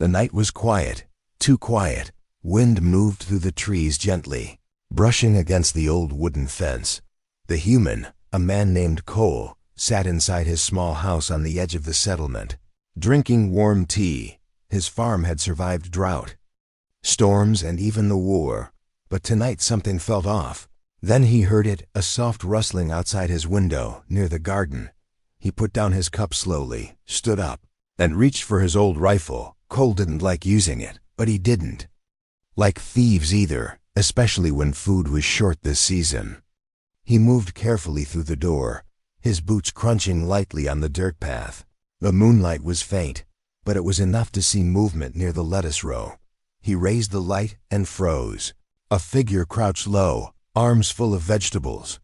The night was quiet, too quiet. Wind moved through the trees gently, brushing against the old wooden fence. The human, a man named Cole, sat inside his small house on the edge of the settlement, drinking warm tea. His farm had survived drought, storms, and even the war, but tonight something felt off. Then he heard it, a soft rustling outside his window, near the garden. He put down his cup slowly, stood up, and reached for his old rifle. Cole didn't like using it, but he didn't like thieves either, especially when food was short this season. He moved carefully through the door, his boots crunching lightly on the dirt path. The moonlight was faint, but it was enough to see movement near the lettuce row. He raised the light and froze. A figure crouched low, arms full of vegetables.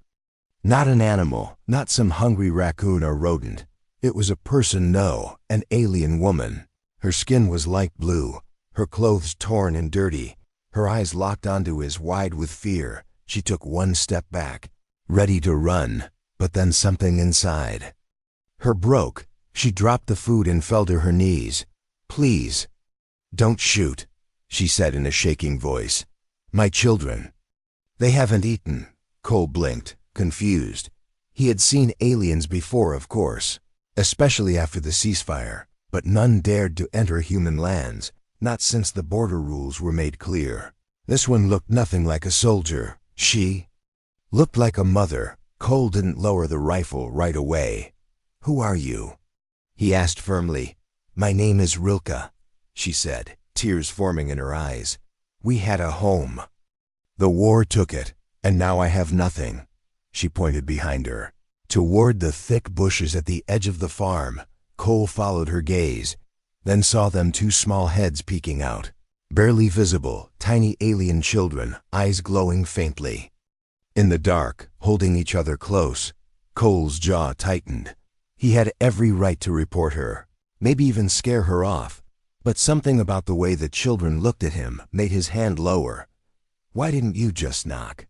Not an animal, not some hungry raccoon or rodent. It was a person, no, an alien woman. Her skin was light blue, her clothes torn and dirty. Her eyes locked onto his, wide with fear. She took one step back, ready to run, but then something inside her broke. She dropped the food and fell to her knees. "Please, don't shoot," she said in a shaking voice. "My children. They haven't eaten." Cole blinked, confused. He had seen aliens before, of course, especially after the ceasefire, but none dared to enter human lands, not since the border rules were made clear. This one looked nothing like a soldier. She looked like a mother. Cole didn't lower the rifle right away. "Who are you?" he asked firmly. "My name is Rilke," she said, tears forming in her eyes. "We had a home. The war took it, and now I have nothing." She pointed behind her, toward the thick bushes at the edge of the farm. Cole followed her gaze, then saw them, two small heads peeking out, barely visible, tiny alien children, eyes glowing faintly. In the dark, holding each other close, Cole's jaw tightened. He had every right to report her, maybe even scare her off, but something about the way the children looked at him made his hand lower. "Why didn't you just knock?"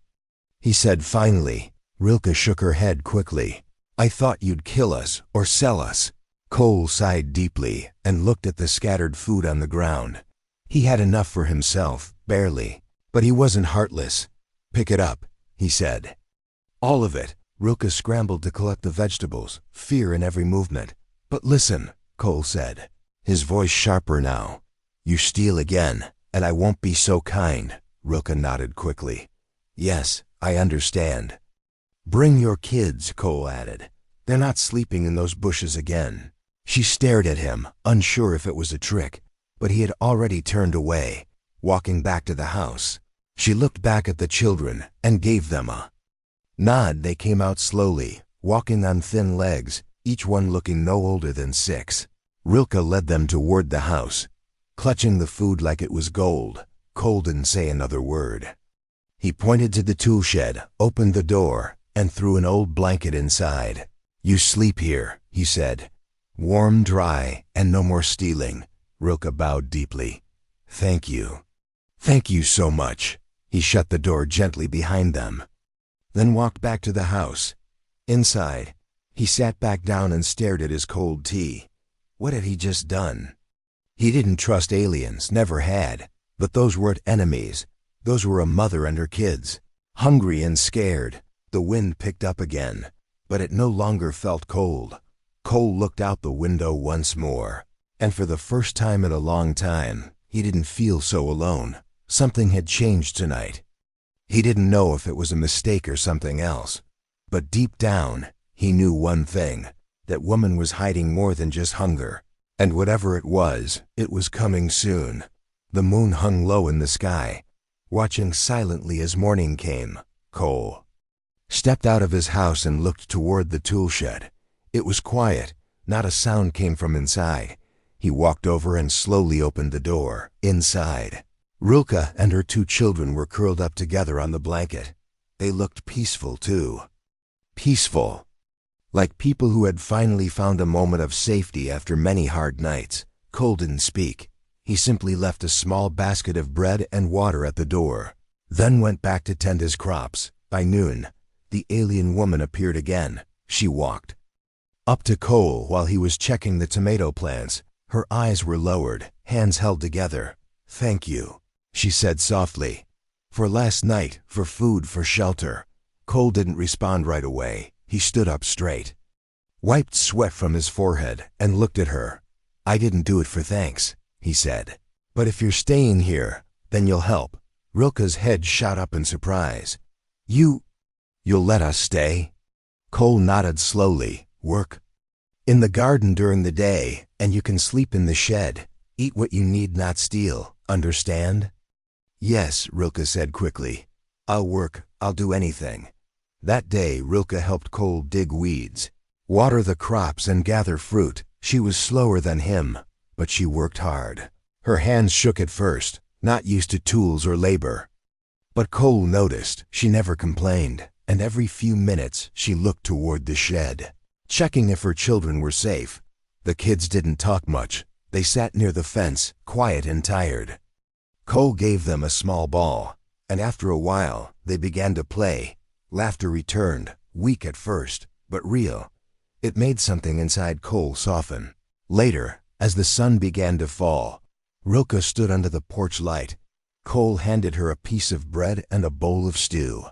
he said finally. Rilke shook her head quickly. "I thought you'd kill us or sell us." Cole sighed deeply and looked at the scattered food on the ground. He had enough for himself, barely, but he wasn't heartless. "Pick it up," he said. "All of it." Rilke scrambled to collect the vegetables, fear in every movement. "But listen," Cole said, his voice sharper now. "You steal again, and I won't be so kind." Rilke nodded quickly. "Yes, I understand." "Bring your kids," Cole added. "They're not sleeping in those bushes again." She stared at him, unsure if it was a trick, but he had already turned away, walking back to the house. She looked back at the children and gave them a nod. They came out slowly, walking on thin legs, each one looking no older than 6. Rilke led them toward the house, clutching the food like it was gold. Cole didn't say another word. He pointed to the tool shed, opened the door, and threw an old blanket inside. "You sleep here," he said. "Warm, dry, and no more stealing." Rilke bowed deeply. "Thank you. Thank you so much." He shut the door gently behind them, then walked back to the house. Inside, he sat back down and stared at his cold tea. What had he just done? He didn't trust aliens, never had, but those weren't enemies. Those were a mother and her kids, hungry and scared. The wind picked up again, but it no longer felt cold. Cole looked out the window once more, and for the first time in a long time, he didn't feel so alone. Something had changed tonight. He didn't know if it was a mistake or something else, but deep down, he knew one thing: that woman was hiding more than just hunger, and whatever it was coming soon. The moon hung low in the sky, watching silently as morning came. Cole stepped out of his house and looked toward the tool shed. It was quiet, not a sound came from inside. He walked over and slowly opened the door. Inside, Rilke and her 2 children were curled up together on the blanket. They looked peaceful too. Peaceful, like people who had finally found a moment of safety after many hard nights. Cole didn't speak. He simply left a small basket of bread and water at the door, then went back to tend his crops. By noon, the alien woman appeared again. She walked up to Cole while he was checking the tomato plants. Her eyes were lowered, hands held together. "Thank you," she said softly. "For last night, for food, for shelter." Cole didn't respond right away. He stood up straight, wiped sweat from his forehead, and looked at her. "I didn't do it for thanks," he said. "But if you're staying here, then you'll help." Rilke's head shot up in surprise. You'll let us stay?" Cole nodded slowly. "Work in the garden during the day, and you can sleep in the shed. Eat what you need, not steal. Understand?" "Yes," Rilke said quickly. "I'll work. I'll do anything." That day, Rilke helped Cole dig weeds, water the crops, and gather fruit. She was slower than him, but she worked hard. Her hands shook at first, not used to tools or labor. But Cole noticed she never complained, and every few minutes she looked toward the shed, checking if her children were safe. The kids didn't talk much. They sat near the fence, quiet and tired. Cole gave them a small ball, and after a while they began to play. Laughter returned, weak at first, but real. It made something inside Cole soften. Later, as the sun began to fall, Rilke stood under the porch light. Cole handed her a piece of bread and a bowl of stew.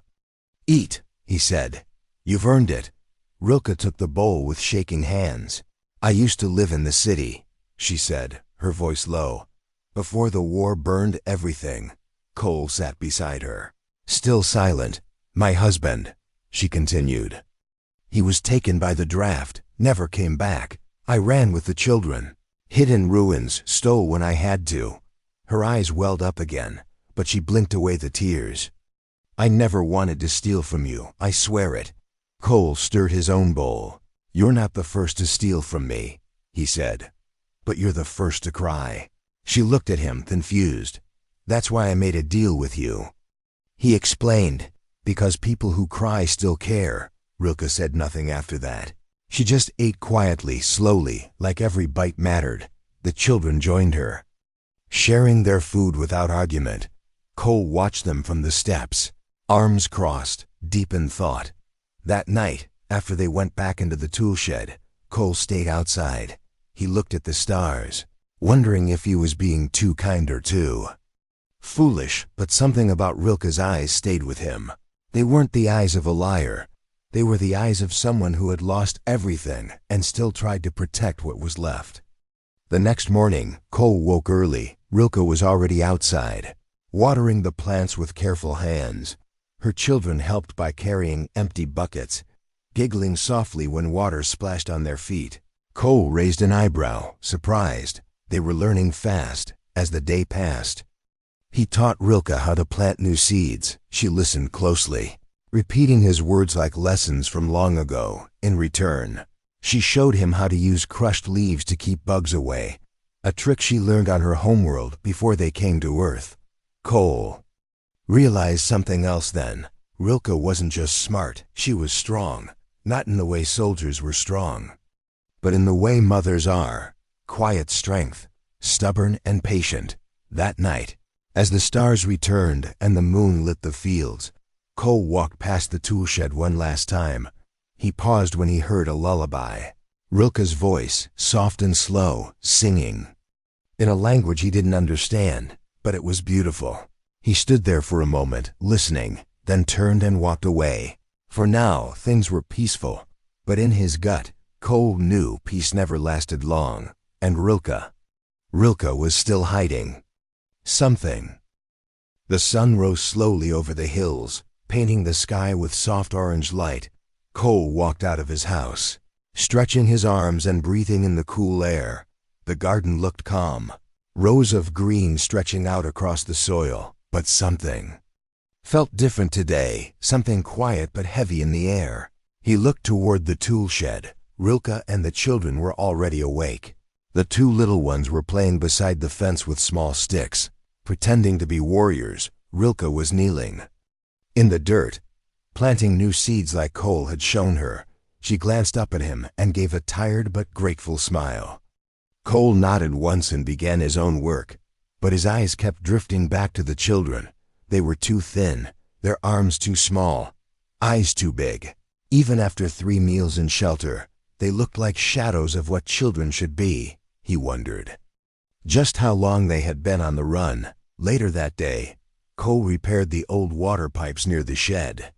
"Eat," he said. "You've earned it." Rilke took the bowl with shaking hands. "I used to live in the city," she said, her voice low. "Before the war burned everything." Cole sat beside her, still silent. "My husband," she continued. "He was taken by the draft, never came back. I ran with the children, hid in ruins, stole when I had to." Her eyes welled up again, but she blinked away the tears. "I never wanted to steal from you, I swear it." Cole stirred his own bowl. "You're not the first to steal from me," he said. "But you're the first to cry." She looked at him, confused. "That's why I made a deal with you," he explained. "Because people who cry still care." Rilke said nothing after that. She just ate quietly, slowly, like every bite mattered. The children joined her, sharing their food without argument. Cole watched them from the steps, arms crossed, deep in thought. That night, after they went back into the tool shed, Cole stayed outside. He looked at the stars, wondering if he was being too kind or too foolish, but something about Rilke's eyes stayed with him. They weren't the eyes of a liar. They were the eyes of someone who had lost everything and still tried to protect what was left. The next morning, Cole woke early. Rilke was already outside, watering the plants with careful hands. Her children helped by carrying empty buckets, giggling softly when water splashed on their feet. Cole raised an eyebrow, surprised. They were learning fast as the day passed. He taught Rilke how to plant new seeds. She listened closely, repeating his words like lessons from long ago. In return, she showed him how to use crushed leaves to keep bugs away, a trick she learned on her homeworld before they came to Earth. Cole realized something else then. Rilke wasn't just smart, she was strong. Not in the way soldiers were strong, but in the way mothers are. Quiet strength, stubborn and patient. That night, as the stars returned and the moon lit the fields, Cole walked past the tool shed one last time. He paused when he heard a lullaby. Rilke's voice, soft and slow, singing in a language he didn't understand, but it was beautiful. He stood there for a moment, listening, then turned and walked away. For now, things were peaceful, but in his gut, Cole knew peace never lasted long, and Rilke was still hiding something. The sun rose slowly over the hills, painting the sky with soft orange light. Cole walked out of his house, stretching his arms and breathing in the cool air. The garden looked calm, rows of green stretching out across the soil, but something felt different today, something quiet but heavy in the air. He looked toward the tool shed. Rilke and the children were already awake. The two little ones were playing beside the fence with small sticks, pretending to be warriors. Rilke was kneeling in the dirt, planting new seeds like Cole had shown her. She glanced up at him and gave a tired but grateful smile. Cole nodded once and began his own work, but his eyes kept drifting back to the children. They were too thin, their arms too small, eyes too big. Even after 3 meals and shelter, they looked like shadows of what children should be. he wondered. Just how long they had been on the run. Later that day, Cole repaired the old water pipes near the shed.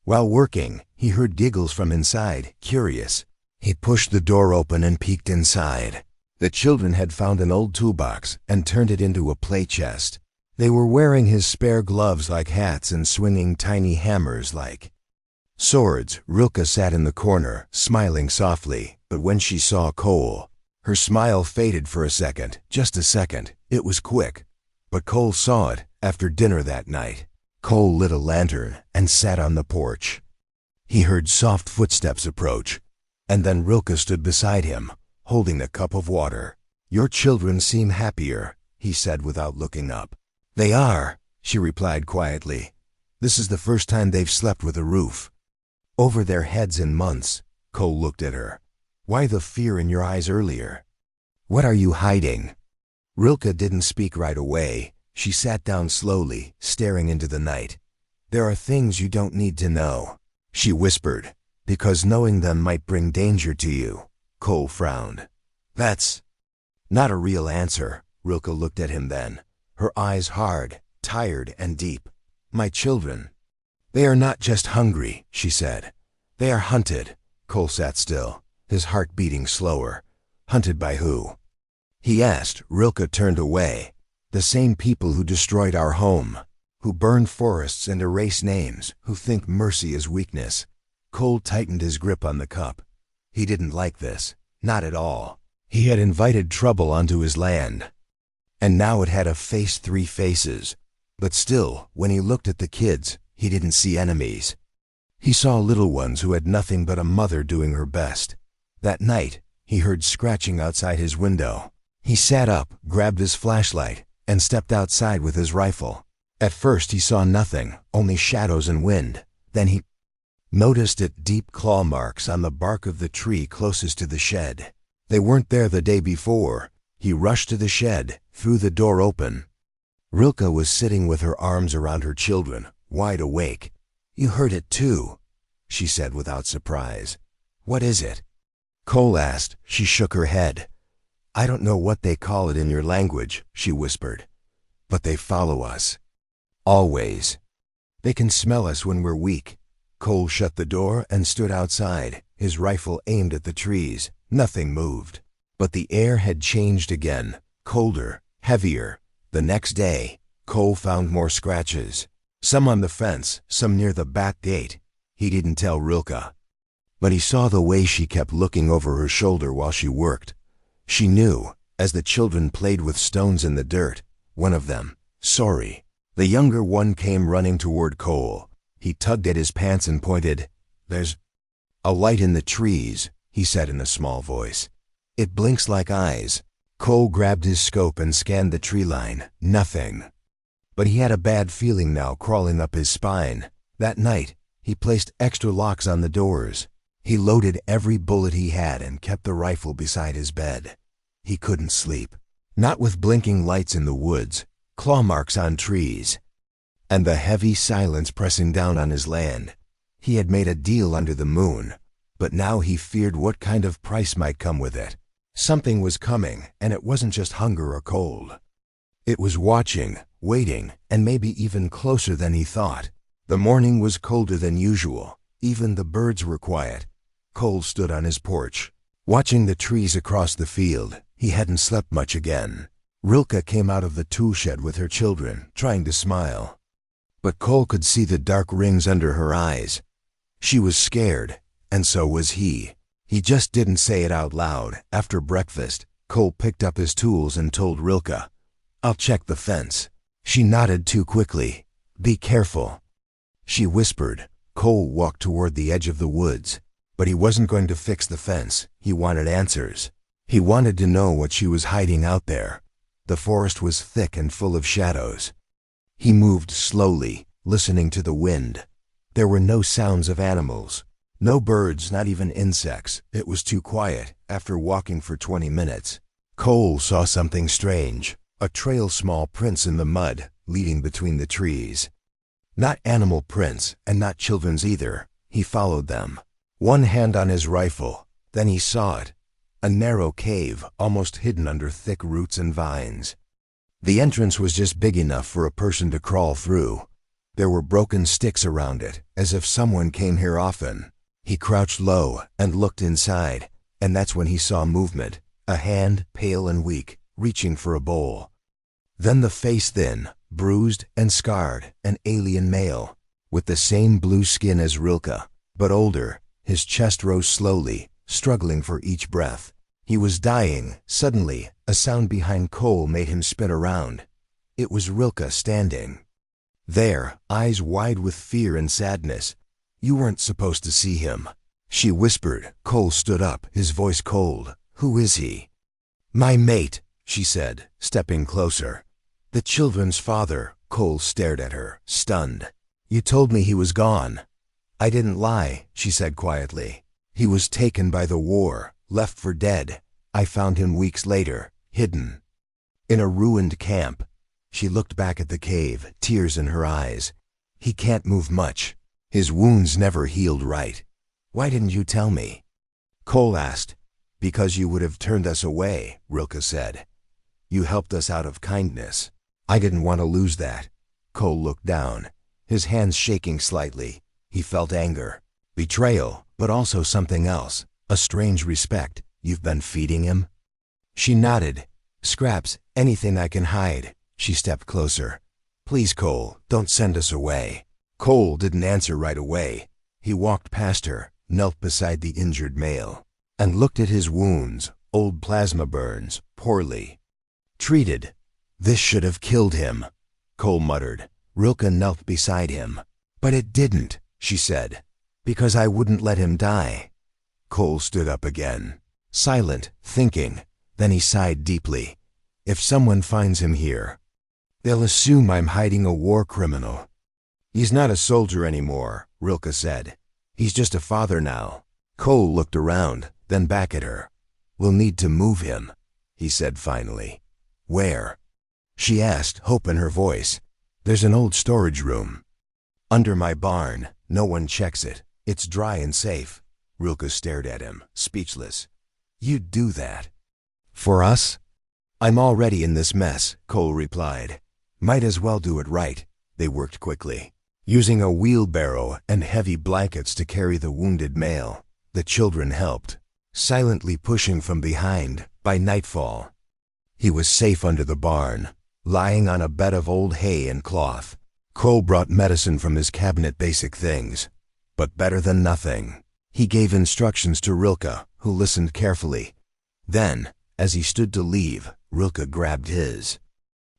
While working, he heard giggles from inside, curious. He pushed the door open and peeked inside. The children had found an old toolbox and turned it into a play chest. They were wearing his spare gloves like hats and swinging tiny hammers like swords. Rilke sat in the corner, smiling softly, but when she saw Cole, her smile faded for a second, just a second. It was quick, but Cole saw it. After dinner that night, Cole lit a lantern and sat on the porch. He heard soft footsteps approach, and then Rilke stood beside him, holding a cup of water. "Your children seem happier," he said without looking up. "They are," she replied quietly. "This is the first time they've slept with a roof over their heads in months." Cole looked at her. "Why the fear in your eyes earlier? What are you hiding?" Rilke didn't speak right away. She sat down slowly, staring into the night. "There are things you don't need to know," she whispered, "because knowing them might bring danger to you." Cole frowned. "That's not a real answer." Rilke looked at him then, her eyes hard, tired, and deep. "My children, they are not just hungry," she said. "They are hunted." Cole sat still, his heart beating slower. "Hunted by who?" he asked. Rilke turned away. "The same people who destroyed our home, who burn forests and erase names, who think mercy is weakness." Cole tightened his grip on the cup. He didn't like this, not at all. He had invited trouble onto his land, and now it had faced 3 faces. But still, when he looked at the kids, he didn't see enemies. He saw little ones who had nothing but a mother doing her best. That night, he heard scratching outside his window. He sat up, grabbed his flashlight, and stepped outside with his rifle. At first he saw nothing, only shadows and wind. Then he noticed deep claw marks on the bark of the tree closest to the shed. They weren't there the day before. He rushed to the shed, threw the door open. Rilke was sitting with her arms around her children, wide awake. "You heard it too," she said without surprise. "What is it?" Cole asked. She shook her head. "I don't know what they call it in your language," she whispered. "But they follow us. Always. They can smell us when we're weak." Cole shut the door and stood outside, his rifle aimed at the trees. Nothing moved. But the air had changed again, colder, heavier. The next day, Cole found more scratches. Some on the fence, some near the back gate. He didn't tell Rilke. But he saw the way she kept looking over her shoulder while she worked. She knew, as the children played with stones in the dirt. One of them, Sorry, the younger one, came running toward Cole. He tugged at his pants and pointed. "There's a light in the trees," he said in a small voice. "It blinks like eyes." Cole grabbed his scope and scanned the tree line. Nothing. But he had a bad feeling now crawling up his spine. That night, he placed extra locks on the doors. He loaded every bullet he had and kept the rifle beside his bed. He couldn't sleep. Not with blinking lights in the woods, claw marks on trees, and the heavy silence pressing down on his land. He had made a deal under the moon, but now he feared what kind of price might come with it. Something was coming, and it wasn't just hunger or cold. It was watching, waiting, and maybe even closer than he thought. The morning was colder than usual. Even the birds were quiet. Cole stood on his porch, watching the trees across the field. He hadn't slept much again. Rilke came out of the tool shed with her children, trying to smile. But Cole could see the dark rings under her eyes. She was scared, and so was he. He just didn't say it out loud. After breakfast, Cole picked up his tools and told Rilke, "I'll check the fence." She nodded too quickly. "Be careful," she whispered. Cole walked toward the edge of the woods, but he wasn't going to fix the fence. He wanted answers. He wanted to know what she was hiding out there. The forest was thick and full of shadows. He moved slowly, listening to the wind. There were no sounds of animals. No birds, not even insects. It was too quiet. After walking for 20 minutes, Cole saw something strange. A trail, small prints in the mud, leading between the trees. Not animal prints, and not children's either. He followed them, one hand on his rifle. Then he saw it. a narrow cave almost hidden under thick roots and vines. The entrance was just big enough for a person to crawl through. There were broken sticks around it, as if someone came here often. He crouched low and looked inside, and that's when he saw movement, a hand, pale and weak, reaching for a bowl. Then the face thin, bruised and scarred, an alien male, with the same blue skin as Rilke, but older. His chest rose slowly, struggling for each breath. He was dying. Suddenly, a sound behind Cole made him spin around. It was Rilke standing there, eyes wide with fear and sadness. "You weren't supposed to see him," she whispered. Cole stood up, his voice cold. "Who is he?" "My mate," she said, stepping closer. "The children's father." Cole stared at her, stunned. "You told me he was gone." "I didn't lie," she said quietly. "He was taken by the war, left for dead. I found him weeks later, hidden in a ruined camp." She looked back at the cave, tears in her eyes. "He can't move much. His wounds never healed right." "Why didn't you tell me?" Cole asked. "Because you would have turned us away," Rilke said. "You helped us out of kindness. I didn't want to lose that." Cole looked down, his hands shaking slightly. He felt anger, betrayal, but also something else, a strange respect. "You've been feeding him?" She nodded. "Scraps, anything I can hide." She stepped closer. "Please, Cole, don't send us away." Cole didn't answer right away. He walked past her, knelt beside the injured male, and looked at his wounds, old plasma burns, poorly treated. "This should have killed him," Cole muttered. Rilke knelt beside him. "But it didn't," she said, "because I wouldn't let him die." Cole stood up again, silent, thinking. Then he sighed deeply. "If someone finds him here, they'll assume I'm hiding a war criminal." "He's not a soldier anymore," Rilke said. "He's just a father now." Cole looked around, then back at her. "We'll need to move him," he said finally. "Where?" she asked, hope in her voice. "There's an old storage room under my barn. No one checks it. It's dry and safe." Rilke stared at him, speechless. "You'd do that? For us?" "I'm already in this mess," Cole replied. "Might as well do it right." They worked quickly, using a wheelbarrow and heavy blankets to carry the wounded male. The children helped, silently pushing from behind. By nightfall, he was safe under the barn, lying on a bed of old hay and cloth. Cole brought medicine from his cabinet, basic things, but better than nothing. He gave instructions to Rilke, who listened carefully. Then, as he stood to leave, Rilke grabbed his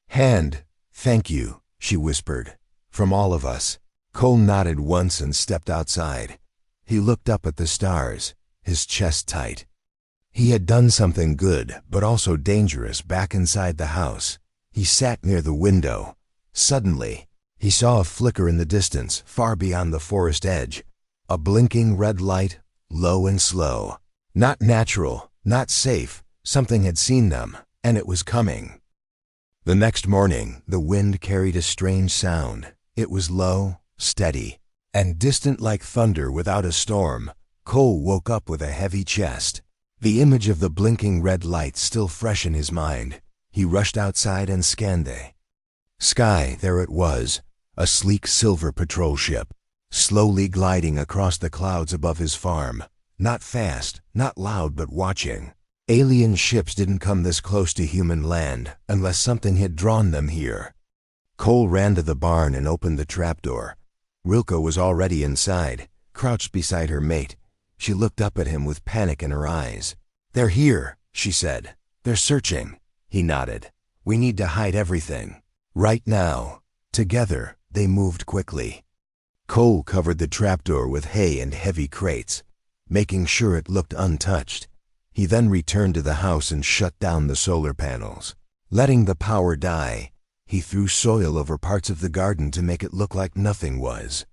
hand. "Thank you," she whispered. "From all of us." Cole nodded once and stepped outside. He looked up at the stars, his chest tight. He had done something good, but also dangerous back inside the house. He sat near the window. Suddenly, he saw a flicker in the distance, far beyond the forest edge. A blinking red light, low and slow. Not natural, not safe. Something had seen them, and it was coming. The next morning, the wind carried a strange sound. It was low, steady, and distant like thunder without a storm. Cole woke up with a heavy chest, the image of the blinking red light still fresh in his mind. He rushed outside and scanned the sky. There it was, a sleek silver patrol ship, slowly gliding across the clouds above his farm. Not fast, not loud, but watching. Alien ships didn't come this close to human land unless something had drawn them here. Cole ran to the barn and opened the trapdoor. Rilke was already inside, crouched beside her mate. She looked up at him with panic in her eyes. "They're here," she said. "They're searching." He nodded. "We need to hide everything. Right now." Together, they moved quickly. Cole covered the trapdoor with hay and heavy crates, making sure it looked untouched. He then returned to the house and shut down the solar panels. Letting the power die, he threw soil over parts of the garden to make it look like nothing was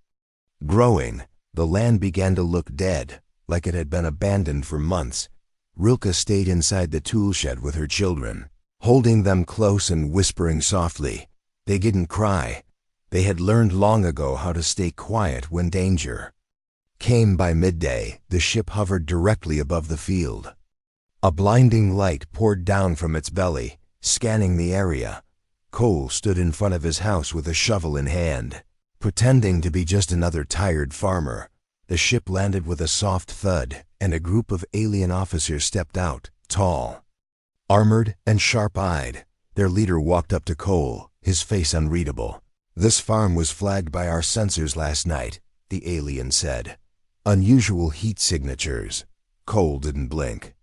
growing. The land began to look dead, like it had been abandoned for months. Rilke stayed inside the tool shed with her children, holding them close and whispering softly. They didn't cry. They had learned long ago how to stay quiet when danger came. By midday, the ship hovered directly above the field. A blinding light poured down from its belly, scanning the area. Cole stood in front of his house with a shovel in hand, pretending to be just another tired farmer. The ship landed with a soft thud, and a group of alien officers stepped out, tall, armored, and sharp-eyed. Their leader walked up to Cole, his face unreadable. "This farm was flagged by our sensors last night," the alien said. "Unusual heat signatures." Cole didn't blink.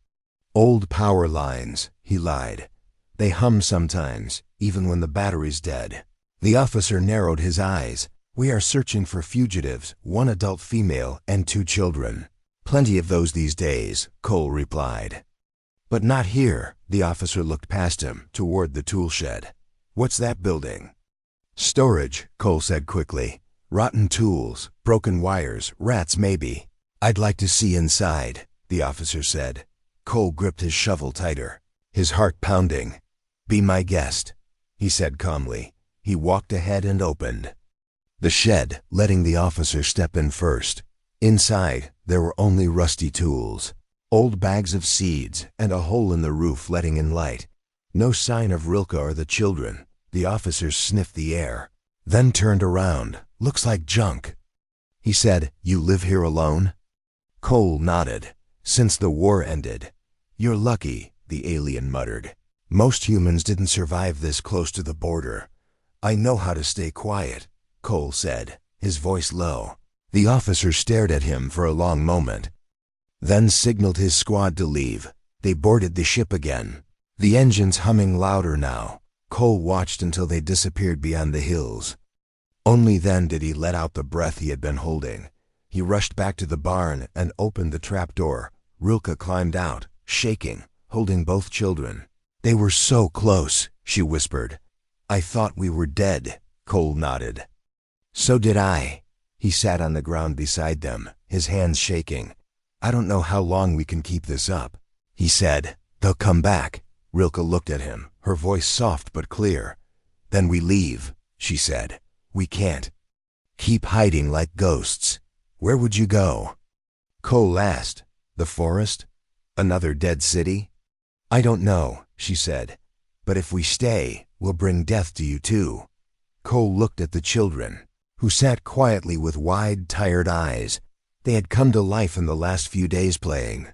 "Old power lines," he lied. "They hum sometimes, even when the battery's dead." The officer narrowed his eyes. "We are searching for fugitives, one adult female and 2 children. Plenty of those these days," Cole replied. "But not here." The officer looked past him, toward the tool shed. "What's that building?" "Storage," Cole said quickly. "Rotten tools, broken wires, rats maybe." "I'd like to see inside," the officer said. Cole gripped his shovel tighter, his heart pounding. "Be my guest," he said calmly. He walked ahead and opened the shed, letting the officer step in first. Inside, there were only rusty tools, old bags of seeds, and a hole in the roof letting in light. No sign of Rilke or the children. The officer sniffed the air, then turned around. "Looks like junk," he said. "You live here alone?" Cole nodded. "Since the war ended." "You're lucky," the alien muttered. "Most humans didn't survive this close to the border." "I know how to stay quiet," Cole said, his voice low. The officer stared at him for a long moment, then signaled his squad to leave. They boarded the ship again, the engines humming louder now. Cole watched until they disappeared beyond the hills. Only then did he let out the breath he had been holding. He rushed back to the barn and opened the trapdoor. Rilke climbed out, shaking, holding both children. "They were so close," she whispered. "I thought we were dead," Cole nodded. "So did I." He sat on the ground beside them, his hands shaking. "I don't know how long we can keep this up," he said. "They'll come back." Rilke looked at him, her voice soft but clear. "Then we leave," she said. "We can't keep hiding like ghosts." "Where would you go?" Cole asked. "The forest? Another dead city?" "I don't know," she said. "But if we stay, we'll bring death to you too." Cole looked at the children, who sat quietly with wide, tired eyes. They had come to life in the last few days playing,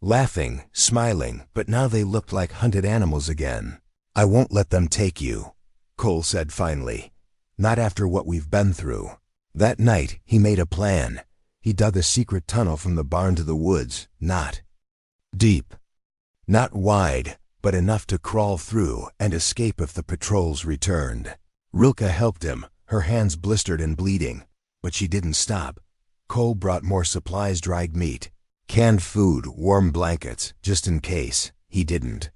laughing, smiling, but now they looked like hunted animals again. "I won't let them take you," Cole said finally. "Not after what we've been through." That night, he made a plan. He dug a secret tunnel from the barn to the woods, not deep, not wide, but enough to crawl through and escape if the patrols returned. Rilke helped him, her hands blistered and bleeding, but she didn't stop. Cole brought more supplies: dried meat, canned food, warm blankets, just in case. He didn't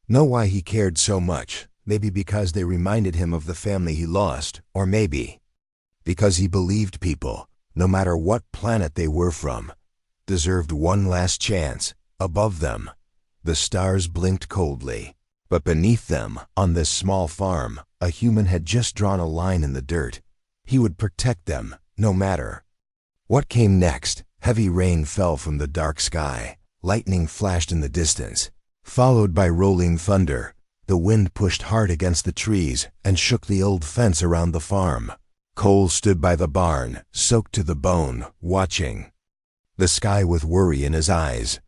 know why he cared so much. Maybe because they reminded him of the family he lost, or maybe because he believed people, no matter what planet they were from, deserved one last chance. Above them, the stars blinked coldly, but beneath them, on this small farm, a human had just drawn a line in the dirt. He would protect them, no matter what came next. Heavy rain fell from the dark sky. Lightning flashed in the distance, followed by rolling thunder. The wind pushed hard against the trees and shook the old fence around the farm. Cole stood by the barn, soaked to the bone, watching the sky with worry in his eyes.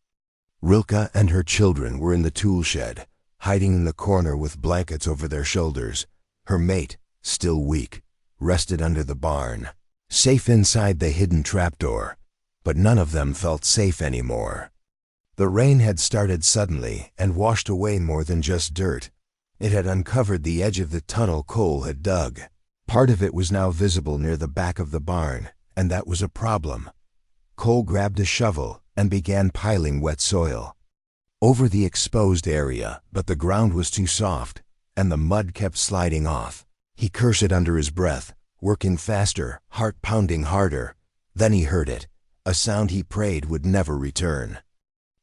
Rilke and her children were in the tool shed, hiding in the corner with blankets over their shoulders. Her mate, still weak, rested under the barn, safe inside the hidden trapdoor. But none of them felt safe anymore. The rain had started suddenly and washed away more than just dirt. It had uncovered the edge of the tunnel Cole had dug. Part of it was now visible near the back of the barn, and that was a problem. Cole grabbed a shovel and began piling wet soil over the exposed area, but the ground was too soft, and the mud kept sliding off. He cursed it under his breath, working faster, heart pounding harder. Then he heard it, a sound he prayed would never return.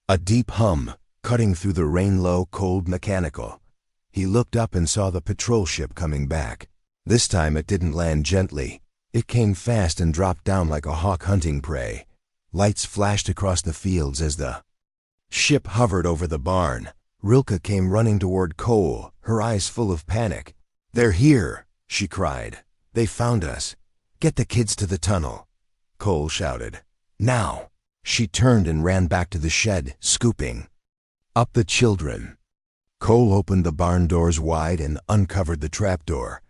A deep hum, cutting through the rain, low, cold, mechanical. He looked up and saw the patrol ship coming back. This time it didn't land gently. It came fast and dropped down like a hawk hunting prey. Lights flashed across the fields as the Ship hovered over the barn. Rilke came running toward Cole, her eyes full of panic. "They're here," she cried. "They found us. Get the kids to the tunnel," Cole shouted. "Now!" She turned and ran back to the shed, scooping up the children. Cole opened the barn doors wide and uncovered the trapdoor.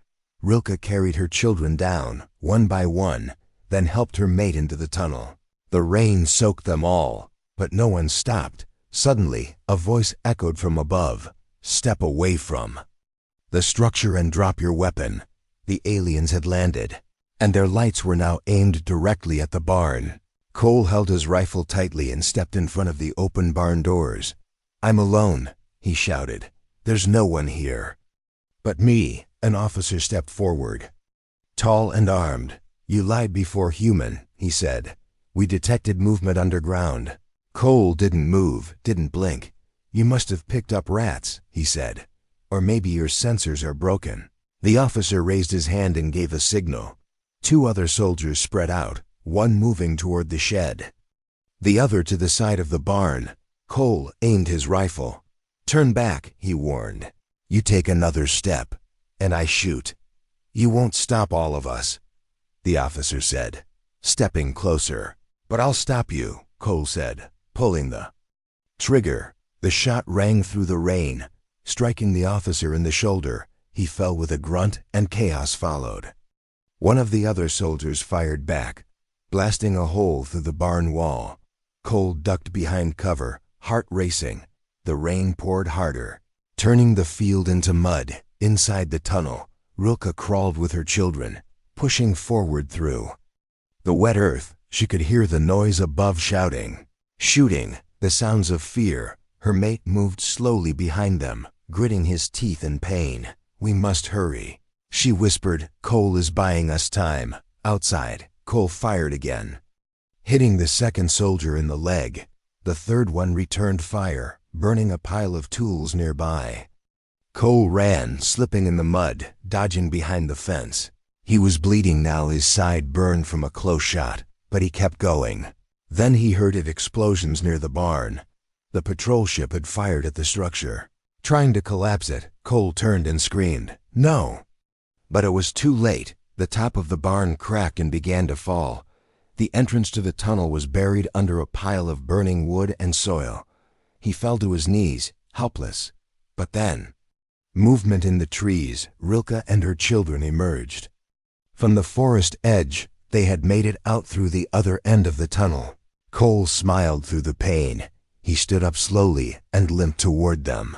Rilke carried her children down, one by one, then helped her mate into the tunnel. The rain soaked them all, but no one stopped. Suddenly, a voice echoed from above. "Step away from the structure and drop your weapon." The aliens had landed, and their lights were now aimed directly at the barn. Cole held his rifle tightly and stepped in front of the open barn doors. "I'm alone," he shouted. "There's no one here but me." An officer stepped forward, tall and armed. "You lied before, human," he said. "We detected movement underground." Cole didn't move, didn't blink. "You must have picked up rats," he said. "Or maybe your sensors are broken." The officer raised his hand and gave a signal. Two other soldiers spread out, one moving toward the shed, the other to the side of the barn. Cole aimed his rifle. "Turn back," he warned. "You take another step, and I shoot. You won't stop all of us," the officer said, stepping closer. "But I'll stop you," Cole said, pulling the trigger. The shot rang through the rain, striking the officer in the shoulder. He fell with a grunt, and chaos followed. One of the other soldiers fired back, blasting a hole through the barn wall. Cole ducked behind cover, heart racing. The rain poured harder, turning the field into mud. Inside the tunnel, Rilke crawled with her children, pushing forward through the wet earth. She could hear the noise above, shouting, shooting, the sounds of fear. Her mate moved slowly behind them, gritting his teeth in pain. "We must hurry," she whispered. "Cole is buying us time." Outside, Cole fired again, hitting the second soldier in the leg. The third one returned fire, burning a pile of tools nearby. Cole ran, slipping in the mud, dodging behind the fence. He was bleeding now, his side burned from a close shot, but he kept going. Then he heard explosions near the barn. The patrol ship had fired at the structure, trying to collapse it. Cole turned and screamed, "No!" But it was too late. The top of the barn cracked and began to fall. The entrance to the tunnel was buried under a pile of burning wood and soil. He fell to his knees, helpless. But then, movement in the trees. Rilke and her children emerged. From the forest edge, they had made it out through the other end of the tunnel. Cole smiled through the pain. He stood up slowly and limped toward them.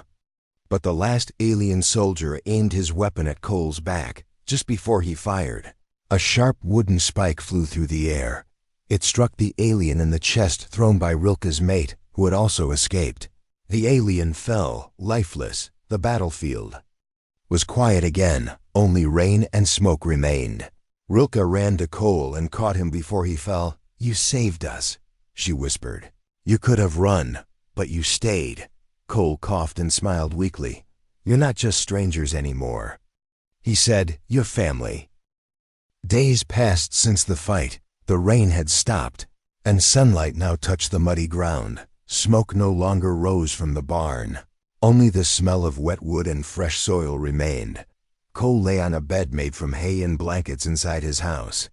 But the last alien soldier aimed his weapon at Cole's back. Just before he fired, a sharp wooden spike flew through the air. It struck the alien in the chest, thrown by Rilke's mate, who had also escaped. The alien fell, lifeless. The battlefield was quiet again. Only rain and smoke remained. Rilke ran to Cole and caught him before he fell. "You saved us," she whispered. "You could have run, but you stayed." Cole coughed and smiled weakly. "You're not just strangers anymore," he said. "You're family." Days passed since the fight. The rain had stopped, and sunlight now touched the muddy ground. Smoke no longer rose from the barn. Only the smell of wet wood and fresh soil remained. Cole lay on a bed made from hay and blankets inside his house,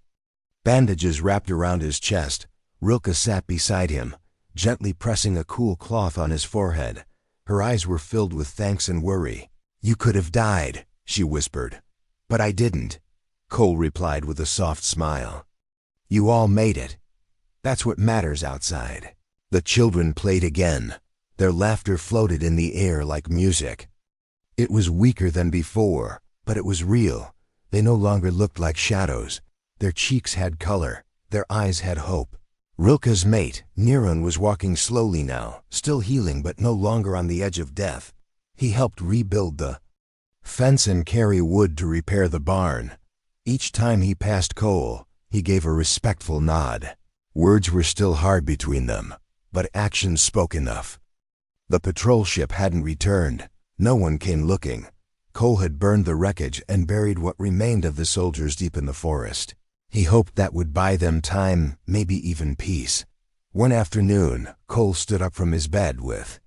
bandages wrapped around his chest. Rilke sat beside him, gently pressing a cool cloth on his forehead. Her eyes were filled with thanks and worry. "You could have died," she whispered. "But I didn't," Cole replied with a soft smile. "You all made it. That's what matters outside." The children played again. Their laughter floated in the air like music. It was weaker than before, but it was real. They no longer looked like shadows. Their cheeks had color. Their eyes had hope. Rilke's mate, Niran, was walking slowly now, still healing but no longer on the edge of death. He helped rebuild the fence and carry wood to repair the barn. Each time he passed Cole, he gave a respectful nod. Words were still hard between them, but actions spoke enough. The patrol ship hadn't returned. No one came looking. Cole had burned the wreckage and buried what remained of the soldiers deep in the forest. He hoped that would buy them time, maybe even peace. One afternoon, Cole stood up from his bed with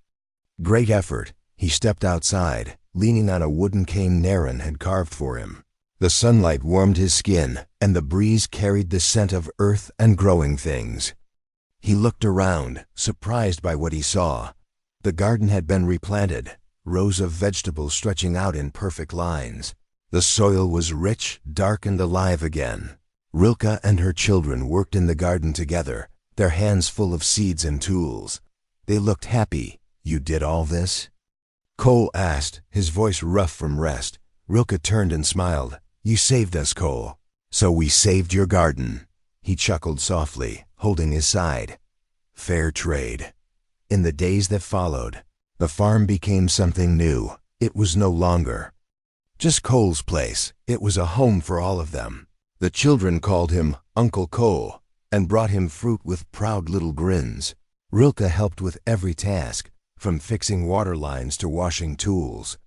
great effort. He stepped outside, leaning on a wooden cane Naren had carved for him. The sunlight warmed his skin, and the breeze carried the scent of earth and growing things. He looked around, surprised by what he saw. The garden had been replanted, rows of vegetables stretching out in perfect lines. The soil was rich, dark, and alive again. Rilke and her children worked in the garden together, their hands full of seeds and tools. They looked happy. "You did all this?" Cole asked, his voice rough from rest. Rilke turned and smiled. "You saved us, Cole." "So we saved your garden." He chuckled softly, holding his side. "Fair trade." In the days that followed, the farm became something new. It was no longer just Cole's place. It was a home for all of them. The children called him Uncle Cole and brought him fruit with proud little grins. Rilke helped with every task, from fixing water lines to washing tools.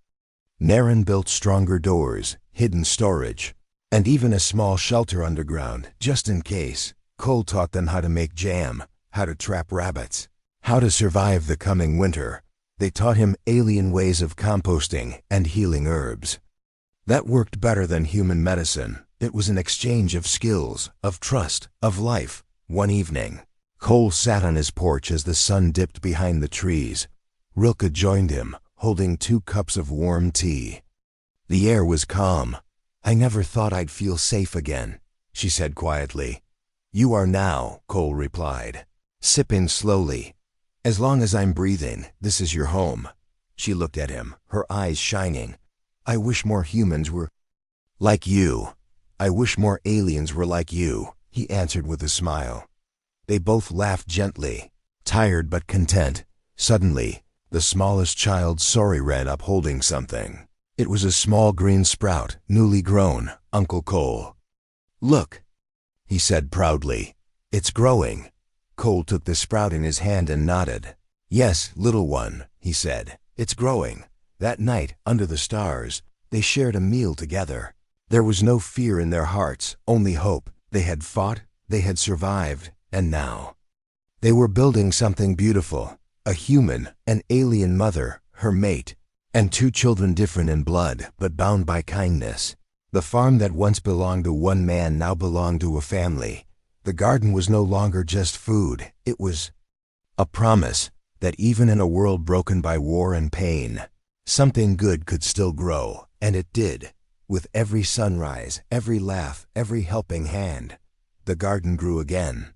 Naren built stronger doors, hidden storage, and even a small shelter underground, just in case. Cole taught them how to make jam, how to trap rabbits, how to survive the coming winter. They taught him alien ways of composting and healing herbs. That worked better than human medicine. It was an exchange of skills, of trust, of life. One evening, Cole sat on his porch as the sun dipped behind the trees. Rilke joined him, holding 2 cups of warm tea. The air was calm. "I never thought I'd feel safe again," she said quietly. "You are now," Cole replied, sipping slowly. "As long as I'm breathing, this is your home." She looked at him, her eyes shining. "I wish more humans were like you. I wish more aliens were like you," he answered with a smile. They both laughed gently, tired but content. Suddenly, the smallest child Sori ran up holding something. It was a small green sprout, newly grown. "Uncle Cole." "Look," he said proudly. "It's growing." Cole took the sprout in his hand and nodded. "Yes, little one," he said. "It's growing." That night, under the stars, they shared a meal together. There was no fear in their hearts, only hope. They had fought, they had survived, and now they were building something beautiful. A human, an alien mother, her mate, and 2 children different in blood, but bound by kindness. The farm that once belonged to one man now belonged to a family. The garden was no longer just food. It was a promise that even in a world broken by war and pain, something good could still grow, and it did. With every sunrise, every laugh, every helping hand, the garden grew again.